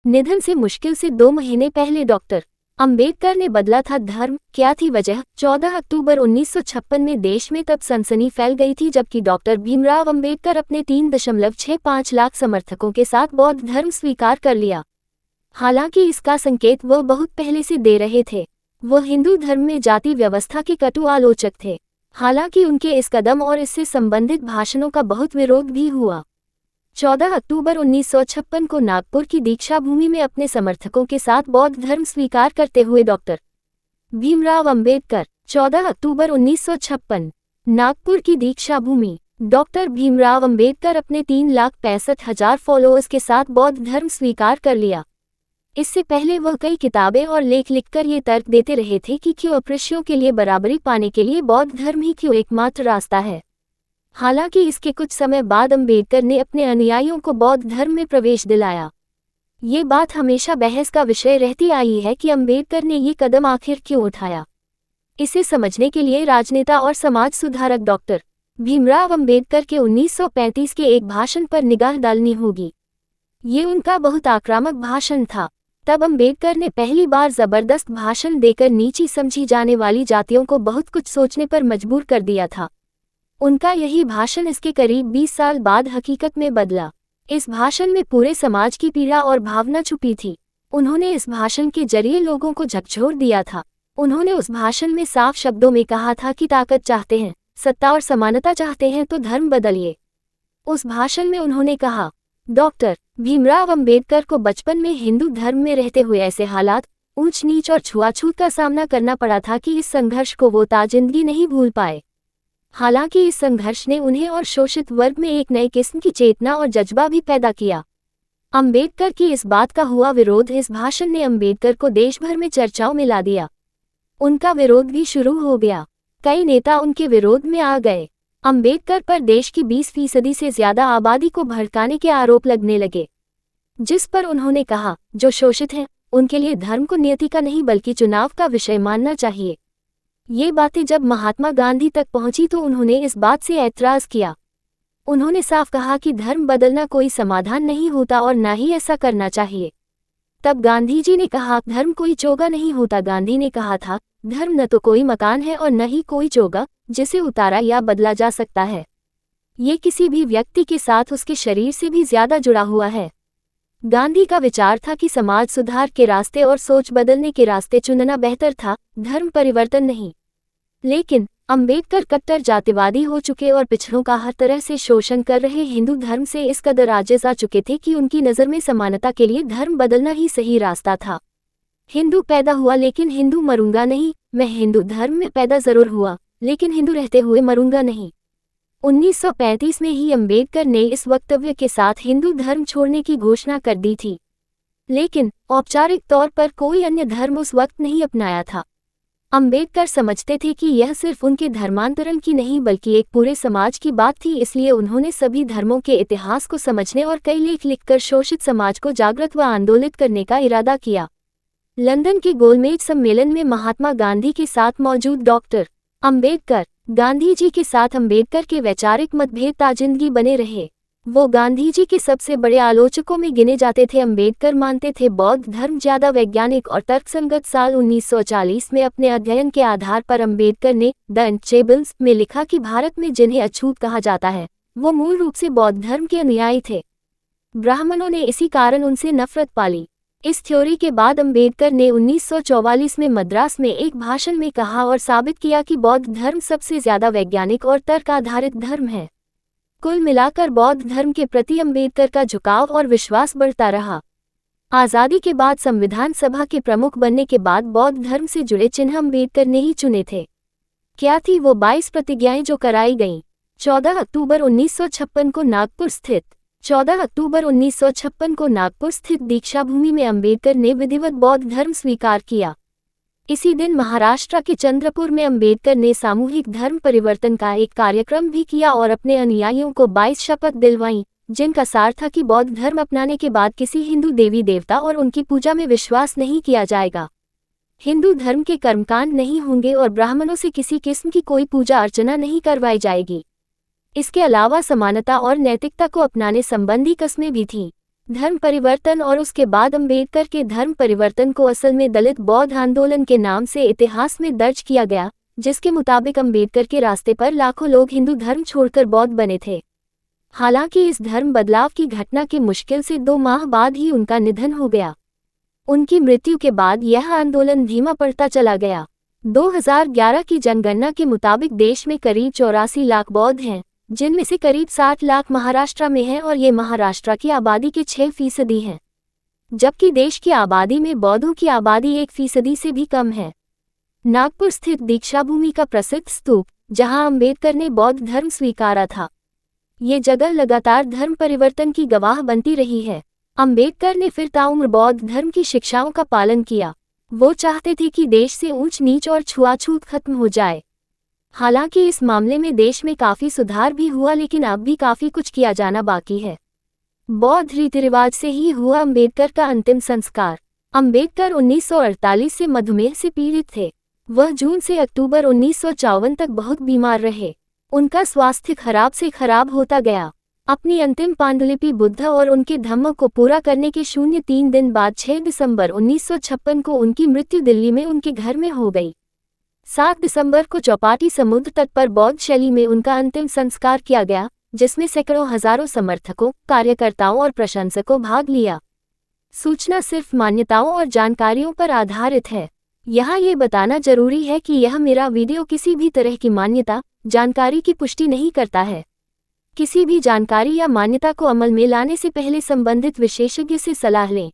निधन से मुश्किल से 2 महीने पहले डॉक्टर अंबेडकर ने बदला था धर्म। क्या थी वजह? 14 अक्टूबर 1956 में देश में तब सनसनी फैल गई थी जबकि डॉक्टर भीमराव अंबेडकर अपने 3.65 लाख समर्थकों के साथ बौद्ध धर्म स्वीकार कर लिया। हालांकि इसका संकेत वह बहुत पहले से दे रहे थे। वह हिंदू धर्म में जाति व्यवस्था के कटु आलोचक थे। हालांकि उनके इस कदम और इससे संबंधित भाषणों का बहुत विरोध भी हुआ। 14 अक्टूबर 1956 को नागपुर की दीक्षा भूमि में अपने समर्थकों के साथ बौद्ध धर्म स्वीकार करते हुए डॉक्टर भीमराव अंबेडकर। 14 अक्टूबर 1956 नागपुर की दीक्षा भूमि। डॉक्टर भीमराव अंबेडकर अपने 3,65,000 फॉलोअर्स के साथ बौद्ध धर्म स्वीकार कर लिया। इससे पहले वह कई किताबें और लेख लिखकर ये तर्क देते रहे थे कि क्यों अस्पृश्यों के लिए बराबरी पाने के लिए बौद्ध धर्म ही क्यों एकमात्र रास्ता है। हालांकि इसके कुछ समय बाद अंबेडकर ने अपने अनुयायियों को बौद्ध धर्म में प्रवेश दिलाया। ये बात हमेशा बहस का विषय रहती आई है कि अंबेडकर ने ये कदम आखिर क्यों उठाया। इसे समझने के लिए राजनेता और समाज सुधारक डॉक्टर भीमराव अंबेडकर के 1935 के एक भाषण पर निगाह डालनी होगी। ये उनका बहुत आक्रामक भाषण था। तब अंबेडकर ने पहली बार जबरदस्त भाषण देकर नीची समझी जाने वाली जातियों को बहुत कुछ सोचने पर मजबूर कर दिया था। उनका यही भाषण इसके करीब 20 साल बाद हकीकत में बदला। इस भाषण में पूरे समाज की पीड़ा और भावना छुपी थी। उन्होंने इस भाषण के जरिए लोगों को झकझोर दिया था। उन्होंने उस भाषण में साफ शब्दों में कहा था कि ताकत चाहते हैं, सत्ता और समानता चाहते हैं तो धर्म बदलिए। उस भाषण में उन्होंने कहा, डॉक्टर भीमराव अंबेडकर को बचपन में हिंदू धर्म में रहते हुए ऐसे हालात, ऊंच नीच और छुआछूत का सामना करना पड़ा था कि इस संघर्ष को वो ताजिंदगी नहीं भूल पाए। हालांकि इस संघर्ष ने उन्हें और शोषित वर्ग में एक नई किस्म की चेतना और जज्बा भी पैदा किया। अंबेडकर की इस बात का हुआ विरोध। इस भाषण ने अंबेडकर को देश भर में चर्चाओं में ला दिया। उनका विरोध भी शुरू हो गया। कई नेता उनके विरोध में आ गए। अंबेडकर पर देश की 20% से ज्यादा आबादी को भड़काने के आरोप लगने लगे, जिस पर उन्होंने कहा, जो शोषित हैं उनके लिए धर्म को नियति का नहीं बल्कि चुनाव का विषय मानना चाहिए। ये बातें जब महात्मा गांधी तक पहुंची तो उन्होंने इस बात से ऐतराज किया। उन्होंने साफ कहा कि धर्म बदलना कोई समाधान नहीं होता और न ही ऐसा करना चाहिए। तब गांधी जी ने कहा, धर्म कोई चोगा नहीं होता। गांधी ने कहा था, धर्म न तो कोई मकान है और न ही कोई चोगा जिसे उतारा या बदला जा सकता है। ये किसी भी व्यक्ति के साथ उसके शरीर से भी ज्यादा जुड़ा हुआ है। गांधी का विचार था कि समाज सुधार के रास्ते और सोच बदलने के रास्ते चुनना बेहतर था, धर्म परिवर्तन नहीं। लेकिन अंबेडकर कट्टर जातिवादी हो चुके और पिछड़ों का हर तरह से शोषण कर रहे हिंदू धर्म से इस कदर आजिज आ चुके थे कि उनकी नज़र में समानता के लिए धर्म बदलना ही सही रास्ता था। हिंदू पैदा हुआ लेकिन हिंदू मरूंगा नहीं। मैं हिंदू धर्म में पैदा जरूर हुआ लेकिन हिंदू रहते हुए मरूंगा नहीं। 1935 में ही अंबेडकर ने इस वक्तव्य के साथ हिंदू धर्म छोड़ने की घोषणा कर दी थी, लेकिन औपचारिक तौर पर कोई अन्य धर्म उस वक्त नहीं अपनाया था। अंबेडकर समझते थे कि यह सिर्फ उनके धर्मांतरण की नहीं बल्कि एक पूरे समाज की बात थी, इसलिए उन्होंने सभी धर्मों के इतिहास को समझने और कई लेख लिखकर शोषित समाज को जागृत व आंदोलित करने का इरादा किया। लंदन के गोलमेज सम्मेलन में महात्मा गांधी के साथ मौजूद डॉक्टर अंबेडकर, गांधी जी के साथ अंबेडकर के वैचारिक मतभेद ताजिंदगी बने रहे। वो गांधी जी के सबसे बड़े आलोचकों में गिने जाते थे। अंबेडकर मानते थे बौद्ध धर्म ज्यादा वैज्ञानिक और तर्कसंगत। साल 1940 में अपने अध्ययन के आधार पर अंबेडकर ने द अनटचेबल्स में लिखा कि भारत में जिन्हें अछूत कहा जाता है वो मूल रूप से बौद्ध धर्म के अनुयायी थे। ब्राह्मणों ने इसी कारण उनसे नफरत पाली। इस थ्योरी के बाद अंबेडकर ने 1944 में मद्रास में एक भाषण में कहा और साबित किया कि बौद्ध धर्म सबसे ज्यादा वैज्ञानिक और तर्क आधारित धर्म है। कुल मिलाकर बौद्ध धर्म के प्रति अंबेडकर का झुकाव और विश्वास बढ़ता रहा। आज़ादी के बाद संविधान सभा के प्रमुख बनने के बाद बौद्ध धर्म से जुड़े चिन्ह अंबेडकर ने ही चुने थे। क्या थी वो 22 प्रतिज्ञाएं जो कराई गईं? 14 अक्टूबर 1956 को नागपुर स्थित 14 अक्टूबर 1956 को नागपुर स्थित दीक्षा भूमि में अंबेडकर ने विधिवत बौद्ध धर्म स्वीकार किया। इसी दिन महाराष्ट्र के चंद्रपुर में अंबेडकर ने सामूहिक धर्म परिवर्तन का एक कार्यक्रम भी किया और अपने अनुयायियों को 22 शपथ दिलवाईं, जिनका सार था कि बौद्ध धर्म अपनाने के बाद किसी हिंदू देवी देवता और उनकी पूजा में विश्वास नहीं किया जाएगा, हिंदू धर्म के कर्मकांड नहीं होंगे और ब्राह्मणों से किसी किस्म की कोई पूजा अर्चना नहीं करवाई जाएगी। इसके अलावा समानता और नैतिकता को अपनाने संबंधी कस्में भी थीं। धर्म परिवर्तन और उसके बाद अंबेडकर के धर्म परिवर्तन को असल में दलित बौद्ध आंदोलन के नाम से इतिहास में दर्ज किया गया, जिसके मुताबिक अंबेडकर के रास्ते पर लाखों लोग हिंदू धर्म छोड़कर बौद्ध बने थे। हालांकि इस धर्म बदलाव की घटना के मुश्किल से 2 माह बाद ही उनका निधन हो गया। उनकी मृत्यु के बाद यह आंदोलन धीमा पड़ता चला गया। 2011 की जनगणना के मुताबिक देश में करीब 84 लाख बौद्ध हैं, जिनमें से करीब 60 लाख महाराष्ट्र में हैं और ये महाराष्ट्र की आबादी के 6% हैं, जबकि देश की आबादी में बौद्धों की आबादी 1% से भी कम है। नागपुर स्थित दीक्षाभूमि का प्रसिद्ध स्तूप, जहां अंबेडकर ने बौद्ध धर्म स्वीकारा था, ये जगह लगातार धर्म परिवर्तन की गवाह बनती रही है। अंबेडकर ने फिर ताउम्र बौद्ध धर्म की शिक्षाओं का पालन किया। वो चाहते थे कि देश से ऊंच नीच और छुआछूत खत्म हो जाए। हालांकि इस मामले में देश में काफ़ी सुधार भी हुआ, लेकिन अब भी काफ़ी कुछ किया जाना बाकी है। बौद्ध रीति रिवाज से ही हुआ अंबेडकर का अंतिम संस्कार। अंबेडकर 1948 से मधुमेह से पीड़ित थे। वह जून से अक्टूबर 1954 तक बहुत बीमार रहे। उनका स्वास्थ्य खराब से खराब होता गया। अपनी अंतिम पांडुलिपि बुद्ध और उनके धम्म को पूरा करने के 03 दिन बाद 6 दिसंबर 1956 को उनकी मृत्यु दिल्ली में उनके घर में हो गई। 7 दिसंबर को चौपाटी समुद्र तट पर बौद्ध शैली में उनका अंतिम संस्कार किया गया, जिसमें सैकड़ों हजारों समर्थकों, कार्यकर्ताओं और प्रशंसकों भाग लिया। सूचना सिर्फ मान्यताओं और जानकारियों पर आधारित है। यहाँ ये बताना जरूरी है कि यह मेरा वीडियो किसी भी तरह की मान्यता, जानकारी की पुष्टि नहीं करता है। किसी भी जानकारी या मान्यता को अमल में लाने से पहले संबंधित विशेषज्ञ से सलाह लें।